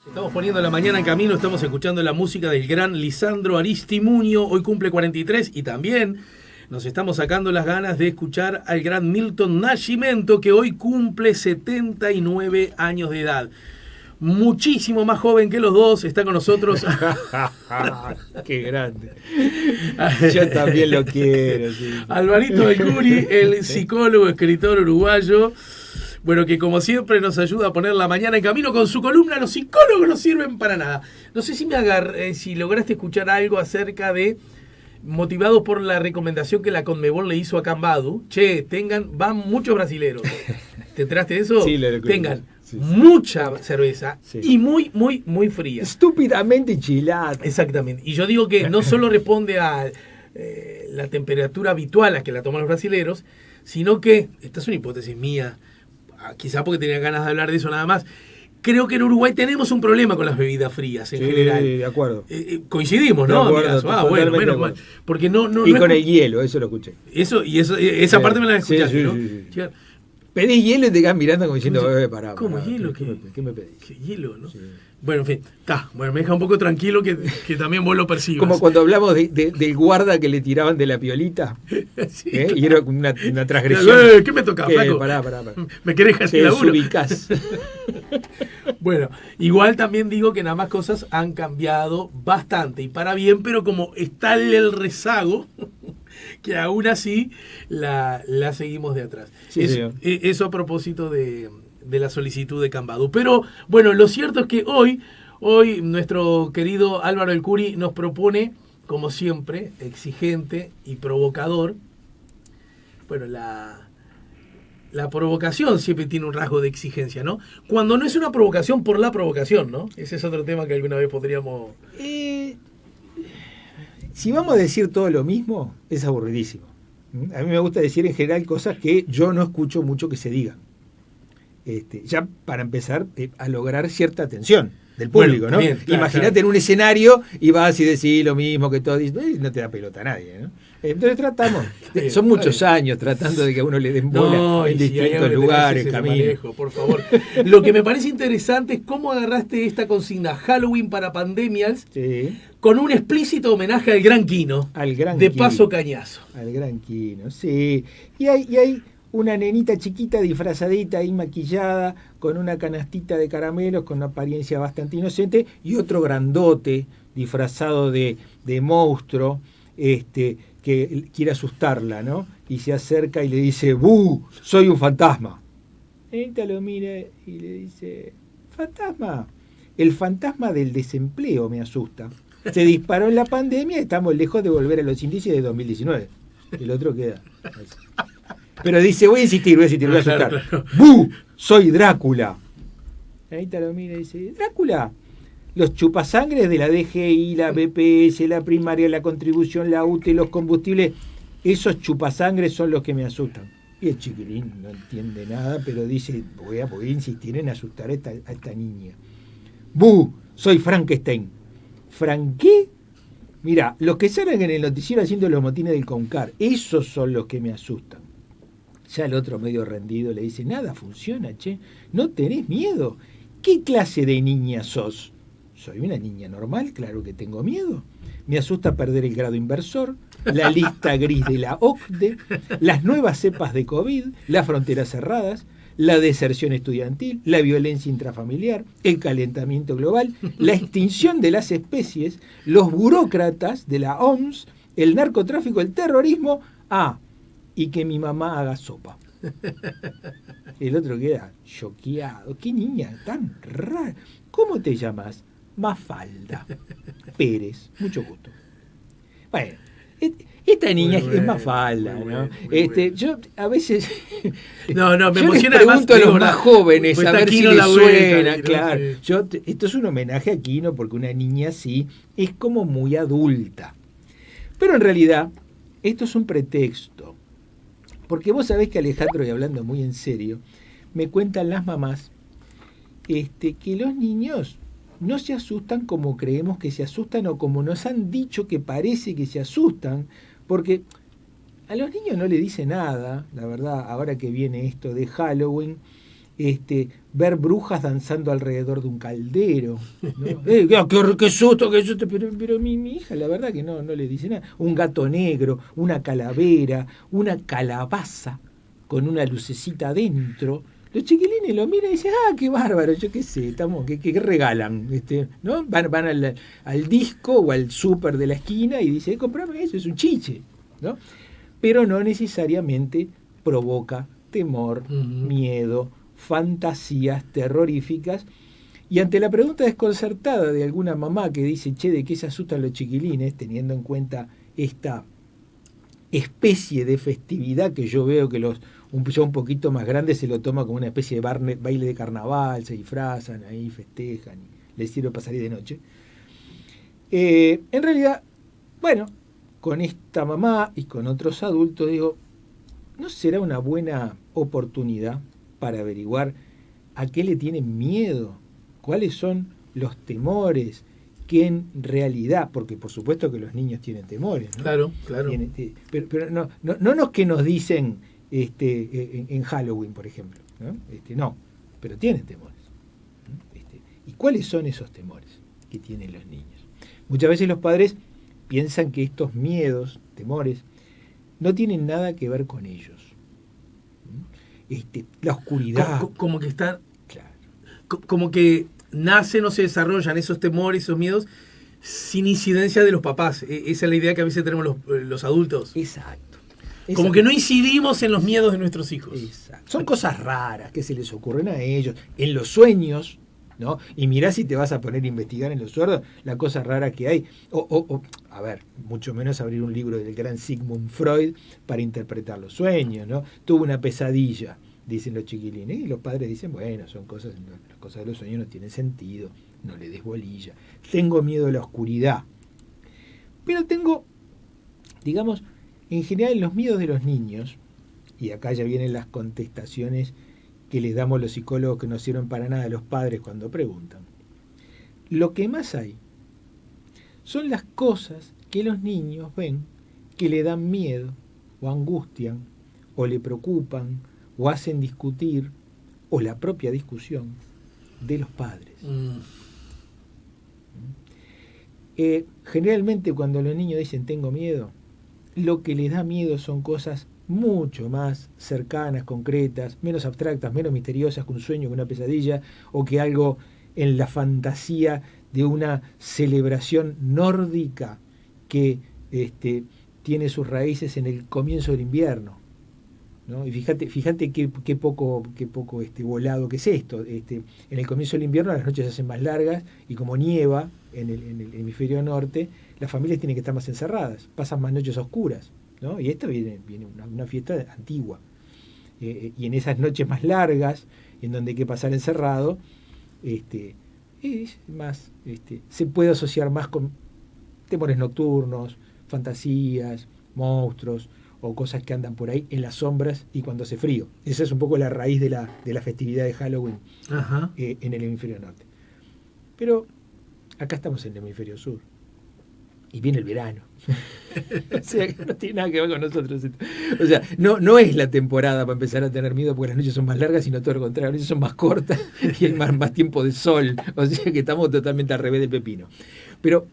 Estamos poniendo la mañana en camino, estamos escuchando la música del gran Lisandro Aristimuño, hoy cumple 43, y también nos estamos sacando las ganas de escuchar al gran Milton Nascimento, que hoy cumple 79 años de edad. Muchísimo más joven que los dos, está con nosotros. ¡Qué grande! Yo también lo quiero. Sí. Alvarito del Curi, el psicólogo, escritor uruguayo. Bueno, que como siempre nos ayuda a poner la mañana en camino con su columna Los psicólogos no sirven para nada. No sé si si lograste escuchar algo acerca de, motivado por la recomendación que la Conmebol le hizo a Cambadu, van muchos brasileros. ¿Te enteraste de eso? Sí, lo recuerdo. Tengan mucha cerveza y muy, muy, muy fría. Estúpidamente chilada. Exactamente. Y yo digo que no solo responde a la temperatura habitual a que la toman los brasileros, sino que, esta es una hipótesis mía, quizá porque tenía ganas de hablar de eso nada más. Creo que en Uruguay tenemos un problema con las bebidas frías en general. Sí, de acuerdo. Coincidimos, ¿no? De acuerdo, Bueno, menos mal. Porque no y con el hielo, eso lo escuché. Esa parte me la escuchaste, sí, ¿no? Sí. Pedís hielo y te quedan mirando como diciendo, pará. ¿Cómo hielo? ¿Qué me pedís? ¿Qué hielo, no? Sí. Bueno, en fin, me deja un poco tranquilo que también vos lo percibas. Como cuando hablamos del guarda que le tiraban de la piolita. Sí. Y era una transgresión. ¿Qué me toca, flaco? Pará. ¿Me querés dejar sin laburo? Ubicás. Bueno, igual también digo que nada más cosas han cambiado bastante y para bien, pero como está el rezago, que aún así la seguimos de atrás. Sí, eso a propósito de la solicitud de Cambadu. Pero bueno, lo cierto es que hoy nuestro querido Álvaro del Curi nos propone, como siempre, exigente y provocador. Bueno, la provocación siempre tiene un rasgo de exigencia, ¿no? Cuando no es una provocación por la provocación, ¿no? Ese es otro tema que alguna vez podríamos... Si vamos a decir todo lo mismo, es aburridísimo. A mí me gusta decir en general cosas que yo no escucho mucho que se digan. Ya para empezar a lograr cierta atención del público, bueno, ¿no? Bien, claro, imagínate en un escenario y vas y decís lo mismo que todos dicen, no te da pelota a nadie, ¿no? Entonces tratamos, son muchos años tratando de que a uno le den bola en distintos lugares, caminos. Manejo, por favor. Lo que me parece interesante es cómo agarraste esta consigna Halloween para pandemias con un explícito homenaje al Gran Quino, de Paso Cañazo. Al Gran Quino, sí. Y hay una nenita chiquita disfrazadita y maquillada con una canastita de caramelos con una apariencia bastante inocente y otro grandote disfrazado de monstruo que quiere asustarla, ¿no? Y se acerca y le dice, ¡bu! ¡Soy un fantasma! La nenita lo mira y le dice, ¿fantasma? El fantasma del desempleo me asusta. Se disparó en la pandemia y estamos lejos de volver a los índices de 2019. El otro queda así. Pero dice, voy a insistir, voy a asustar. Claro. ¡Bu! ¡Soy Drácula! Ahí te lo mira y dice, ¿Drácula? Los chupasangres de la DGI, la BPS, la primaria, la contribución, la UTE, los combustibles, esos chupasangres son los que me asustan. Y el chiquilín no entiende nada, pero dice, voy a insistir en asustar a esta niña. ¡Bu! Soy Frankenstein. ¿Fran qué? Mira, los que salen en el noticiero haciendo los motines del CONCAR, esos son los que me asustan. Ya el otro medio rendido le dice, nada funciona, no tenés miedo. ¿Qué clase de niña sos? Soy una niña normal, claro que tengo miedo. Me asusta perder el grado inversor, la lista gris de la OCDE, las nuevas cepas de COVID, las fronteras cerradas, la deserción estudiantil, la violencia intrafamiliar, el calentamiento global, la extinción de las especies, los burócratas de la OMS, el narcotráfico, el terrorismo, y que mi mamá haga sopa. El otro queda choqueado. ¿Qué niña tan rara? ¿Cómo te llamas? Mafalda Pérez. Mucho gusto. Bueno, esta niña es Mafalda, ¿no? Yo a veces me emociona. Les pregunto a los más jóvenes a ver si les suena. Vuelta, claro. Esto es un homenaje a Quino porque una niña así es como muy adulta. Pero en realidad esto es un pretexto. Porque vos sabés que Alejandro, y hablando muy en serio, me cuentan las mamás que los niños no se asustan como creemos que se asustan o como nos han dicho que parece que se asustan, porque a los niños no le dice nada, la verdad, ahora que viene esto de Halloween, ver brujas danzando alrededor de un caldero, ¿no? Qué susto, pero mi hija la verdad que no le dice nada. Un gato negro, una calavera, una calabaza con una lucecita adentro. Los chiquilines lo miran y dicen, qué bárbaro, yo qué sé, ¿qué regalan? ¿No? Van al disco o al súper de la esquina y dicen, comprame eso, es un chiche, ¿no? Pero no necesariamente provoca temor, miedo, fantasías terroríficas. Y ante la pregunta desconcertada de alguna mamá que dice, che, ¿de qué se asustan los chiquilines? Teniendo en cuenta esta especie de festividad que yo veo que ya un poquito más grandes se lo toma como una especie de baile de carnaval, se disfrazan ahí, festejan, y les sirve para salir de noche. En realidad, bueno, con esta mamá y con otros adultos, digo, ¿no será una buena oportunidad para averiguar a qué le tienen miedo? ¿Cuáles son los temores que en realidad, porque por supuesto que los niños tienen temores, ¿no? Claro. Pero no los que nos dicen en Halloween, por ejemplo, ¿no? No, pero tienen temores. ¿Y cuáles son esos temores que tienen los niños? Muchas veces los padres piensan que estos miedos, temores, no tienen nada que ver con ellos. La oscuridad. Como que están. Claro. Como que nacen o se desarrollan esos temores, esos miedos, sin incidencia de los papás. Esa es la idea que a veces tenemos los adultos. Exacto. Como que no incidimos en los miedos de nuestros hijos. Exacto. Son cosas raras que se les ocurren a ellos. En los sueños, ¿no? Y mirá si te vas a poner a investigar en los sueños la cosa rara que hay. A ver, mucho menos abrir un libro del gran Sigmund Freud para interpretar los sueños, ¿no? Tuve una pesadilla, dicen los chiquilines, y los padres dicen, bueno, las cosas de los sueños no tienen sentido, no le des bolilla. Tengo miedo a la oscuridad. Pero tengo, digamos, en general los miedos de los niños, y acá ya vienen las contestaciones que les damos los psicólogos que no sirven para nada a los padres cuando preguntan. Lo que más hay son las cosas que los niños ven que le dan miedo, o angustian, o le preocupan, o hacen discutir, o la propia discusión de los padres. Generalmente cuando los niños dicen tengo miedo, lo que les da miedo son cosas mucho más cercanas, concretas, menos abstractas, menos misteriosas que un sueño, que una pesadilla, o que algo en la fantasía de una celebración nórdica que tiene sus raíces en el comienzo del invierno, ¿no? Y fíjate qué poco volado que es esto. En el comienzo del invierno las noches se hacen más largas y como nieva en el hemisferio norte, las familias tienen que estar más encerradas, pasan más noches oscuras, ¿no? Y esto viene una fiesta antigua. Y en esas noches más largas, en donde hay que pasar encerrado, es más, se puede asociar más con temores nocturnos, fantasías, monstruos o cosas que andan por ahí en las sombras y cuando hace frío. Esa es un poco la raíz de la festividad de Halloween en el hemisferio norte. Pero acá estamos en el hemisferio sur y viene el verano. O sea, que no tiene nada que ver con nosotros. O sea, no es la temporada para empezar a tener miedo porque las noches son más largas, sino todo lo contrario, las noches son más cortas y hay más tiempo de sol. O sea que estamos totalmente al revés del pepino. Pero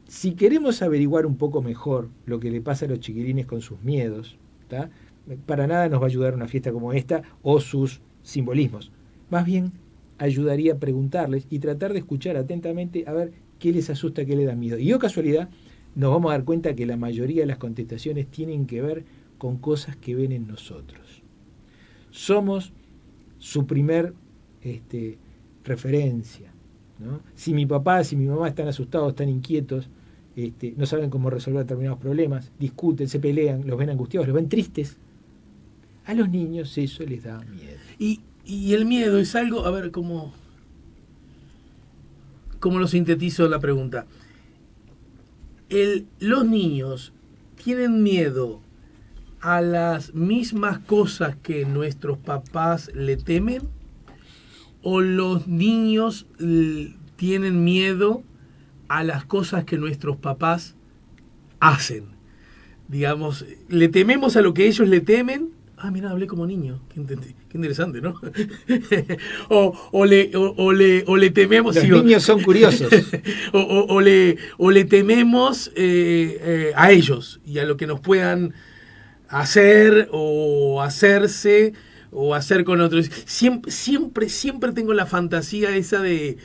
si queremos averiguar un poco mejor lo que le pasa a los chiquilines con sus miedos, ¿tá? Para nada nos va a ayudar una fiesta como esta o sus simbolismos. Más bien ayudaría a preguntarles y tratar de escuchar atentamente a ver qué les asusta, qué les da miedo. Y casualidad, nos vamos a dar cuenta que la mayoría de las contestaciones tienen que ver con cosas que ven en nosotros. Somos su primer referencia, ¿no? Si mi papá, si mi mamá están asustados, están inquietos, no saben cómo resolver determinados problemas, discuten, se pelean, los ven angustiados, los ven tristes, a los niños eso les da miedo. Y el miedo es algo, a ver, ¿cómo lo sintetizo la pregunta? Los niños tienen miedo a las mismas cosas que nuestros papás le temen, o los niños tienen miedo a las cosas que nuestros papás hacen. Digamos, ¿le tememos a lo que ellos le temen Ah, mira, hablé como niño. Qué interesante, ¿no? o le tememos... Los niños son curiosos. o le tememos a ellos y a lo que nos puedan hacer o hacerse o hacer con otros. Siempre tengo la fantasía esa de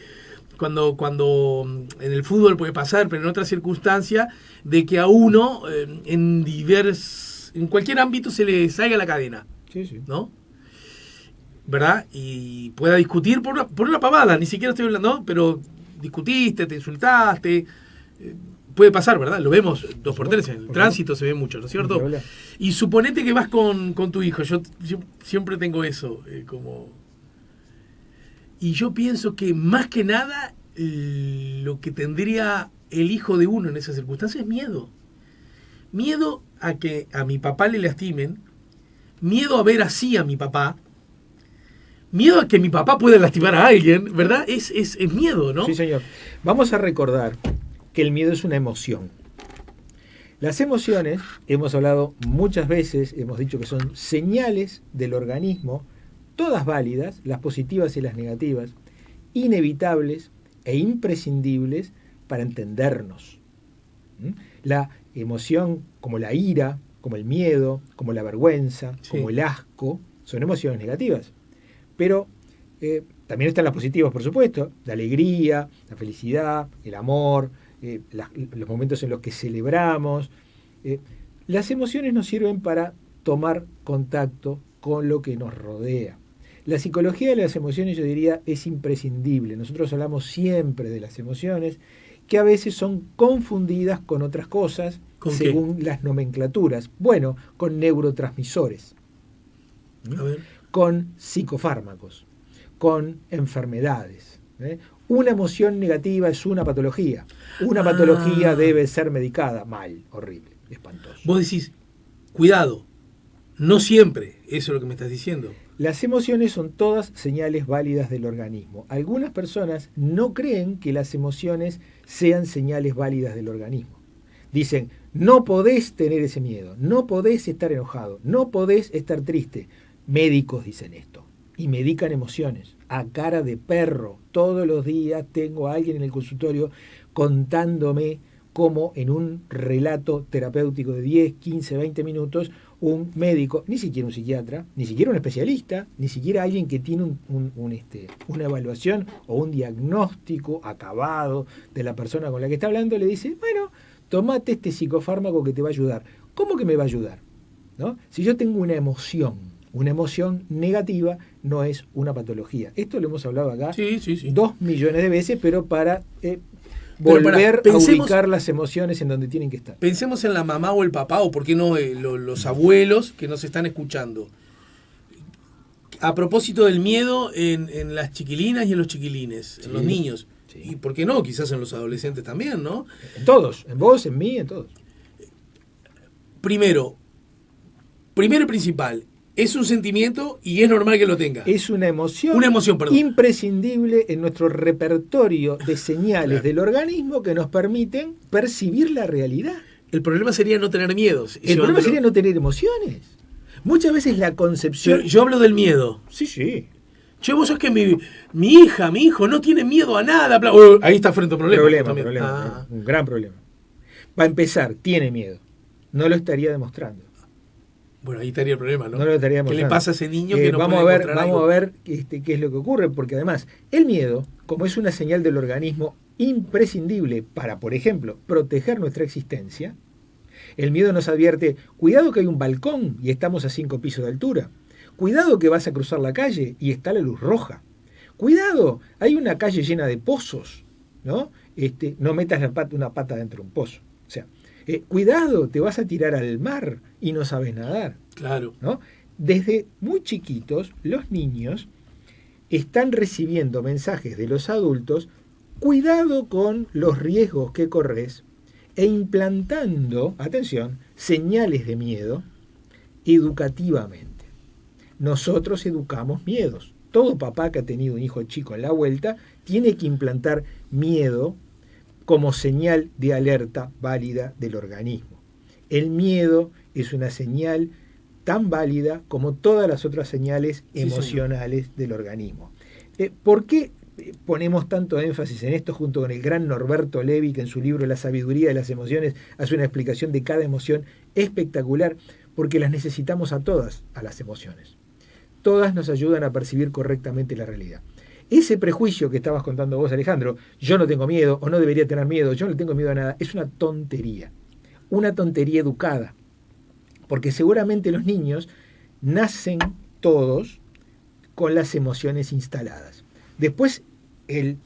cuando en el fútbol puede pasar, pero en otras circunstancias, de que a uno en cualquier ámbito se le salga la cadena. Sí, sí. ¿No? ¿Verdad? Y pueda discutir por una pavada, ni siquiera estoy hablando, ¿no? Pero discutiste, te insultaste, puede pasar, ¿verdad? Lo vemos 2x3, en el tránsito se ve mucho, ¿no es cierto? Y suponete que vas con tu hijo, yo siempre tengo eso, como... Y yo pienso que más que nada lo que tendría el hijo de uno en esas circunstancias es miedo. Miedo a que a mi papá le lastimen, miedo a ver así a mi papá, miedo a que mi papá pueda lastimar a alguien, ¿verdad? Es miedo, ¿no? Sí, señor. Vamos a recordar que el miedo es una emoción. Las emociones, hemos hablado muchas veces, hemos dicho que son señales del organismo, todas válidas, las positivas y las negativas, inevitables e imprescindibles para entendernos. La emoción, como la ira, como el miedo, como la vergüenza, sí, como el asco, son emociones negativas. Pero también están las positivas, por supuesto, la alegría, la felicidad, el amor, los momentos en los que celebramos. Las emociones nos sirven para tomar contacto con lo que nos rodea. La psicología de las emociones, yo diría, es imprescindible. Nosotros hablamos siempre de las emociones, que a veces son confundidas con otras cosas, según las nomenclaturas. Bueno, con neurotransmisores, con psicofármacos, con enfermedades. Una emoción negativa es una patología. Una patología debe ser medicada. Mal, horrible, espantoso. Vos decís, cuidado, no siempre, eso es lo que me estás diciendo. Las emociones son todas señales válidas del organismo. Algunas personas no creen que las emociones sean señales válidas del organismo. Dicen, no podés tener ese miedo, no podés estar enojado, no podés estar triste. Médicos dicen esto y medican emociones a cara de perro. Todos los días tengo a alguien en el consultorio contándome cómo en un relato terapéutico de 10, 15, 20 minutos, un médico, ni siquiera un psiquiatra, ni siquiera un especialista, ni siquiera alguien que tiene una evaluación o un diagnóstico acabado de la persona con la que está hablando, le dice, bueno, tomate este psicofármaco que te va a ayudar. ¿Cómo que me va a ayudar? ¿No? Si yo tengo una emoción negativa no es una patología. Esto lo hemos hablado acá 2 millones de veces, pero para volver a ubicar las emociones en donde tienen que estar. Pensemos en la mamá o el papá, o por qué no los abuelos que nos están escuchando. A propósito del miedo en las chiquilinas y en los chiquilines, en los niños. Sí. Y por qué no, quizás en los adolescentes también, ¿no? En todos, en vos, en mí, en todos. Primero y principal, es un sentimiento y es normal que lo tenga. Es una emoción, perdón, imprescindible en nuestro repertorio de señales del organismo que nos permiten percibir la realidad. El problema sería no tener miedos. El problema sería no tener emociones. Muchas veces la concepción... Yo hablo del miedo. Sí. Che, vos sabés que mi hija, mi hijo no tiene miedo a nada. Ahí está frente a un problema. Un gran problema. Para empezar, tiene miedo. No lo estaría demostrando. Bueno, ahí estaría el problema, ¿no? No lo estaría demostrando. ¿Qué le pasa a ese niño que no vamos puede a ver qué es lo que ocurre, porque además el miedo, como es una señal del organismo imprescindible para, por ejemplo, proteger nuestra existencia, el miedo nos advierte, cuidado que hay un balcón y estamos a 5 pisos de altura. Cuidado que vas a cruzar la calle y está la luz roja. Cuidado, hay una calle llena de pozos, ¿no? No metas una pata dentro de un pozo. O sea, cuidado, te vas a tirar al mar y no sabes nadar. Claro. ¿No? Desde muy chiquitos, los niños están recibiendo mensajes de los adultos, cuidado con los riesgos que corres, e implantando, atención, señales de miedo educativamente. Nosotros educamos miedos. Todo papá que ha tenido un hijo chico en la vuelta tiene que implantar miedo como señal de alerta válida del organismo. El miedo es una señal tan válida como todas las otras señales emocionales del organismo. ¿Por qué ponemos tanto énfasis en esto junto con el gran Norberto Levi, que en su libro La sabiduría de las emociones hace una explicación de cada emoción espectacular? Porque las necesitamos a todas, a las emociones. Todas nos ayudan a percibir correctamente la realidad. Ese prejuicio que estabas contando vos, Alejandro, yo no tengo miedo o no debería tener miedo, yo no le tengo miedo a nada, es una tontería educada, porque seguramente los niños nacen todos con las emociones instaladas. Después el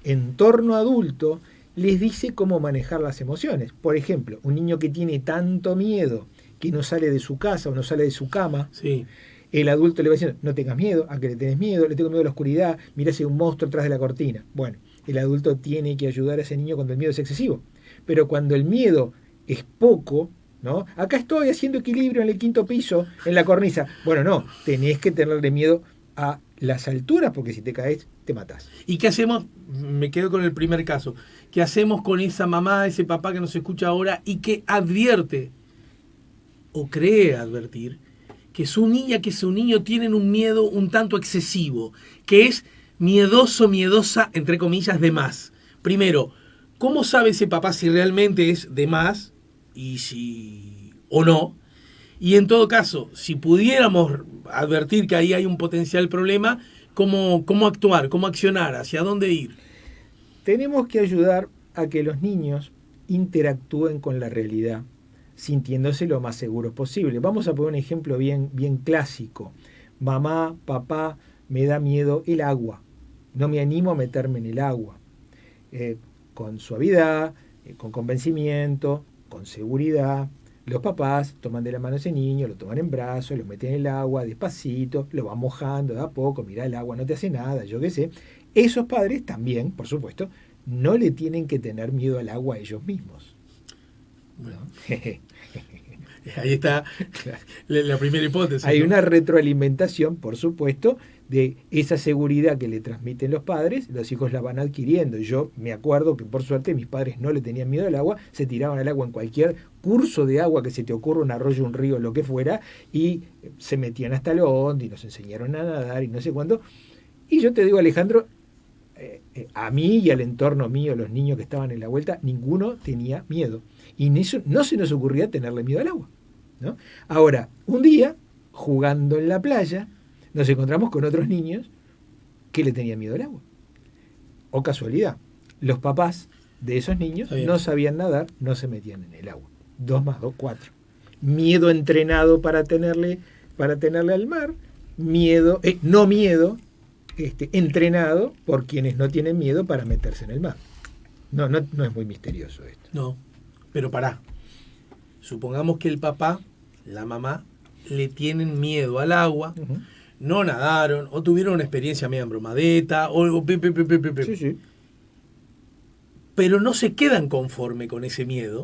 entorno adulto les dice cómo manejar las emociones. Por ejemplo, un niño que tiene tanto miedo que no sale de su casa o no sale de su cama, Sí. el adulto le va diciendo, no tengas miedo, ¿a qué le tenés miedo? Le tengo miedo a la oscuridad, mirá si hay un monstruo atrás de la cortina. Bueno, el adulto tiene que ayudar a ese niño cuando el miedo es excesivo. Pero cuando el miedo es poco, ¿no? Acá estoy haciendo equilibrio en el 5.º piso, en la cornisa. Bueno, no, tenés que tenerle miedo a las alturas, porque si te caes, te matás. ¿Y qué hacemos? Me quedo con el primer caso. ¿Qué hacemos con esa mamá, ese papá que nos escucha ahora y que advierte o cree advertir que su niña, que su niño tienen un miedo un tanto excesivo, que es miedoso, miedosa, entre comillas, de más? Primero, ¿cómo sabe ese papá si realmente es de más y si o no? Y en todo caso, si pudiéramos advertir que ahí hay un potencial problema, ¿cómo actuar, cómo accionar, hacia dónde ir? Tenemos que ayudar a que los niños interactúen con la realidad, sintiéndose lo más seguros posible. Vamos a poner un ejemplo bien clásico. Mamá, papá, me da miedo el agua. No me animo a meterme en el agua. Con suavidad, con convencimiento, con seguridad. Los papás toman de la mano a ese niño, lo toman en brazos, lo meten en el agua despacito, lo van mojando de a poco, mirá, el agua no te hace nada, yo qué sé. Esos padres también, por supuesto, no le tienen que tener miedo al agua a ellos mismos. Bueno, ahí está la primera hipótesis. Hay, ¿no?, una una retroalimentación, por supuesto, de esa seguridad que le transmiten los padres, los hijos la van adquiriendo. Yo me acuerdo que por suerte mis padres no le tenían miedo al agua, se tiraban al agua en cualquier curso de agua que se te ocurra, un arroyo, un río, lo que fuera, y se metían hasta lo hondo y nos enseñaron a nadar y no sé cuándo. Y yo te digo, Alejandro, a mí y al entorno mío, los niños que estaban en la vuelta, ninguno tenía miedo. Y no se nos ocurría tenerle miedo al agua, ¿no? Ahora, un día, jugando en la playa, nos encontramos con otros niños que le tenían miedo al agua. O casualidad, los papás de esos niños no sabían nadar, no se metían en el agua. 2 más 2, 4. Miedo entrenado para tenerle al mar, miedo, entrenado por quienes no tienen miedo para meterse en el mar. No es muy misterioso esto. No, pero pará. Supongamos que el papá, la mamá, le tienen miedo al agua, no nadaron, o tuvieron una experiencia media embromadeta, Sí. Pero no se quedan conforme con ese miedo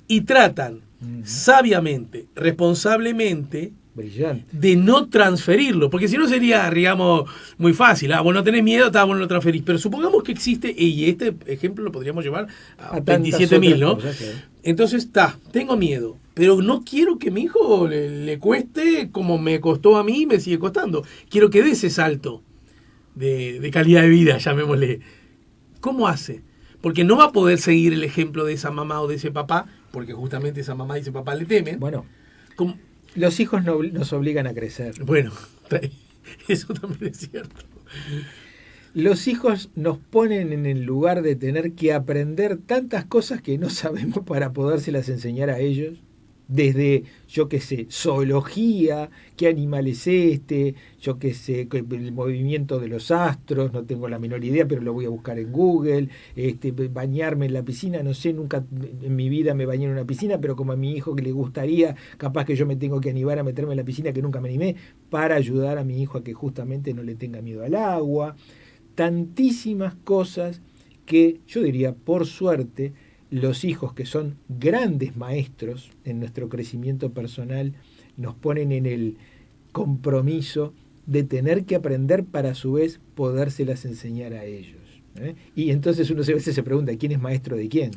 y tratan sabiamente, responsablemente, brillante, de no transferirlo, porque si no sería, digamos, muy fácil. Bueno, tenés miedo, bueno, lo transferís. Pero supongamos que existe, y este ejemplo lo podríamos llevar a 27.000, ¿no? Cosas, ¿sí? Entonces, tengo miedo, pero no quiero que mi hijo le cueste como me costó a mí y me sigue costando. Quiero que dé ese salto de calidad de vida, llamémosle. ¿Cómo hace? Porque no va a poder seguir el ejemplo de esa mamá o de ese papá, porque justamente esa mamá y ese papá le temen. Bueno, ¿cómo? Los hijos nos obligan a crecer. Bueno, eso también es cierto. Los hijos nos ponen en el lugar de tener que aprender tantas cosas que no sabemos para podérselas enseñar a ellos. Desde, yo qué sé, zoología, qué animal es yo qué sé, el movimiento de los astros, no tengo la menor idea, pero lo voy a buscar en Google, bañarme en la piscina, no sé, nunca en mi vida me bañé en una piscina, pero como a mi hijo que le gustaría, capaz que yo me tengo que animar a meterme en la piscina, que nunca me animé, para ayudar a mi hijo a que justamente no le tenga miedo al agua. Tantísimas cosas que yo diría, por suerte, los hijos que son grandes maestros en nuestro crecimiento personal nos ponen en el compromiso de tener que aprender para a su vez podérselas enseñar a ellos. Y entonces uno a veces se pregunta, ¿quién es maestro de quién?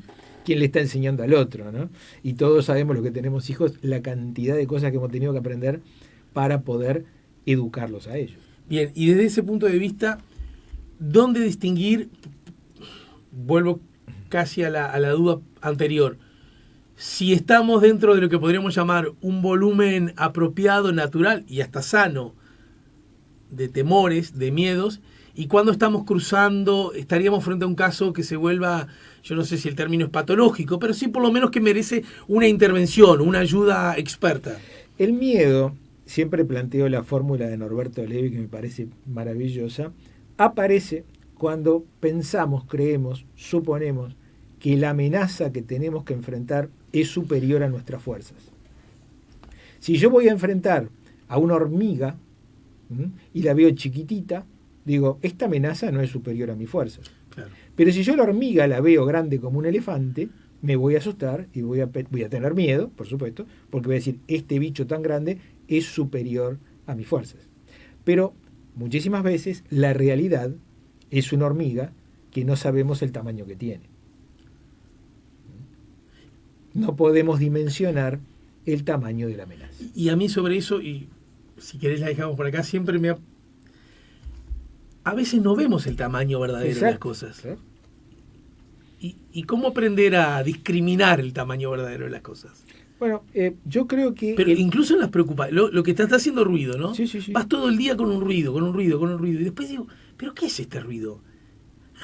quién le está enseñando al otro, ¿no? Y todos sabemos, los que tenemos hijos, la cantidad de cosas que hemos tenido que aprender para poder educarlos a ellos. Bien, y desde ese punto de vista, ¿dónde distinguir? Vuelvo casi a la duda anterior. Si estamos dentro de lo que podríamos llamar un volumen apropiado, natural y hasta sano de temores, de miedos, y cuando estamos cruzando, estaríamos frente a un caso que se vuelva, yo no sé si el término es patológico, pero sí por lo menos que merece una intervención, una ayuda experta. El miedo, siempre planteo la fórmula de Norberto Levi, que me parece maravillosa, aparece cuando pensamos, creemos, suponemos que la amenaza que tenemos que enfrentar es superior a nuestras fuerzas. Si yo voy a enfrentar a una hormiga y la veo chiquitita, digo, esta amenaza no es superior a mis fuerzas. Claro. Pero si yo la hormiga la veo grande como un elefante, me voy a asustar y voy a tener miedo, por supuesto, porque voy a decir, este bicho tan grande es superior a mis fuerzas. Pero muchísimas veces la realidad es una hormiga que no sabemos el tamaño que tiene. No podemos dimensionar el tamaño de la amenaza. Y a mí sobre eso, y si querés la dejamos por acá, siempre me ha... A veces no vemos el tamaño verdadero de las cosas. Claro. ¿Y cómo aprender a discriminar el tamaño verdadero de las cosas? Bueno, yo creo que... Pero incluso en las preocupaciones, lo que está haciendo ruido, ¿no? Sí, sí, sí. Vas todo el día con un ruido. Y después digo, ¿pero qué es este ruido?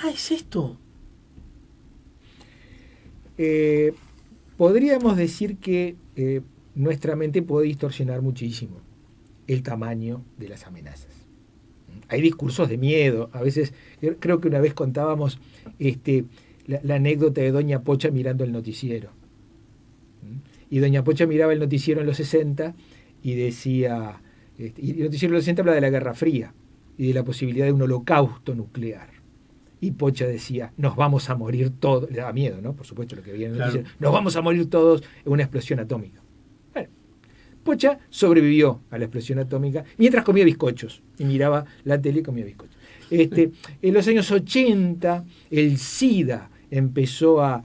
Ah, es esto. Podríamos decir que nuestra mente puede distorsionar muchísimo el tamaño de las amenazas. Hay discursos de miedo. A veces, creo que una vez contábamos la anécdota de Doña Pocha mirando el noticiero. Y Doña Pocha miraba el noticiero en los 60 y decía, y el noticiero en los 60 habla de la Guerra Fría y de la posibilidad de un holocausto nuclear. Y Pocha decía, nos vamos a morir todos. Le daba miedo, ¿no? Por supuesto, lo que veía en el noticiero. Nos vamos a morir todos en una explosión atómica. Bueno, Pocha sobrevivió a la explosión atómica mientras comía bizcochos. Y miraba la tele y comía bizcochos. En los años 80, el SIDA empezó a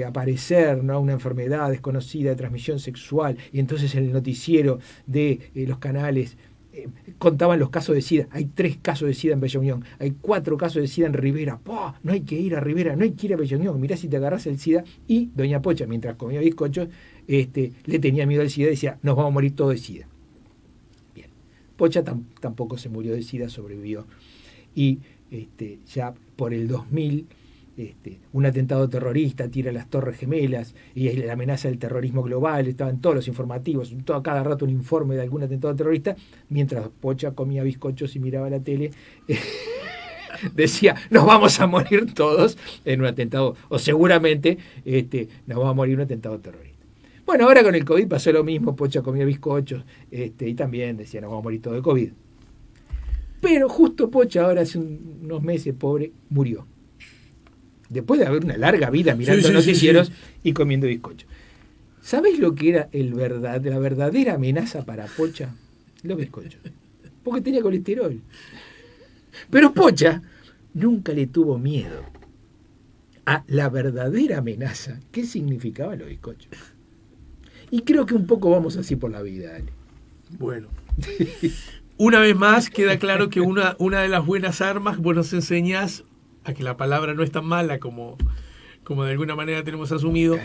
aparecer, ¿no? Una enfermedad desconocida de transmisión sexual, y entonces en el noticiero de los canales contaban los casos de SIDA. Hay 3 casos de SIDA en Bella Unión, hay 4 casos de SIDA en Rivera. ¡Pah! No hay que ir a Rivera, no hay que ir a Bella Unión, mirá si te agarras el SIDA. Y Doña Pocha, mientras comía bizcochos, le tenía miedo al SIDA y decía, nos vamos a morir todos de SIDA. Bien, Pocha tampoco se murió de SIDA, sobrevivió. Y ya por el 2000, un atentado terrorista tira las Torres Gemelas y es la amenaza del terrorismo global, estaban todos los informativos, cada rato un informe de algún atentado terrorista, mientras Pocha comía bizcochos y miraba la tele, decía, nos vamos a morir todos en un atentado, o seguramente nos vamos a morir en un atentado terrorista. Bueno, ahora con el COVID pasó lo mismo, Pocha comía bizcochos y también decía, nos vamos a morir todos de COVID. Pero justo Pocha, ahora hace unos meses, pobre, murió. Después de haber una larga vida mirando noticieros y comiendo bizcocho. ¿Sabés lo que era la verdadera amenaza para Pocha? Los bizcochos. Porque tenía colesterol. Pero Pocha nunca le tuvo miedo a la verdadera amenaza. ¿Qué significaban los bizcochos? Y creo que un poco vamos así por la vida, Ale. Bueno. Una vez más queda claro que una de las buenas armas, vos nos enseñás a que la palabra no es tan mala como de alguna manera tenemos asumido.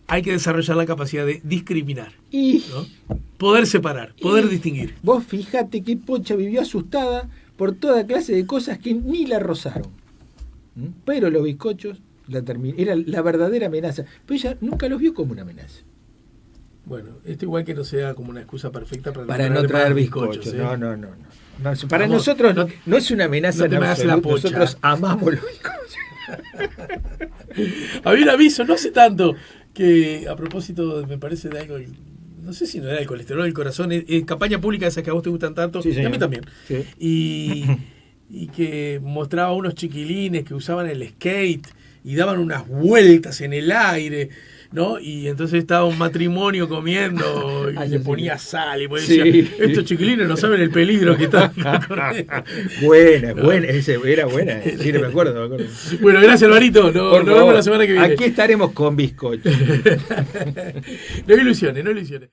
Hay que desarrollar la capacidad de discriminar, ¿no? Poder separar, poder distinguir. Vos fíjate que Pocha vivió asustada por toda clase de cosas que ni la rozaron. Pero los bizcochos era la verdadera amenaza. Pero ella nunca los vio como una amenaza. Bueno, esto igual que no sea como una excusa perfecta para no traer bizcochos. No. Para nosotros no es una amenaza. No la Pocha. Nosotros amamos los bizcochos. Había un aviso, no hace tanto, que a propósito, me parece de algo, no sé si no era el colesterol del corazón, es campaña pública esas que a vos te gustan tanto, sí, y a mí también. Sí. Y que mostraba unos chiquilines que usaban el skate y daban unas vueltas en el aire. ¿no? Y entonces estaba un matrimonio comiendo y le ponía sal y pues Sí. decía, estos chiquilines no saben el peligro que están corriendo. Buena, era buena. Sí, me acuerdo. Bueno, gracias, Alvarito. Nos Por vemos favor, la semana que viene. aquí estaremos con bizcocho. No ilusiones, no ilusiones.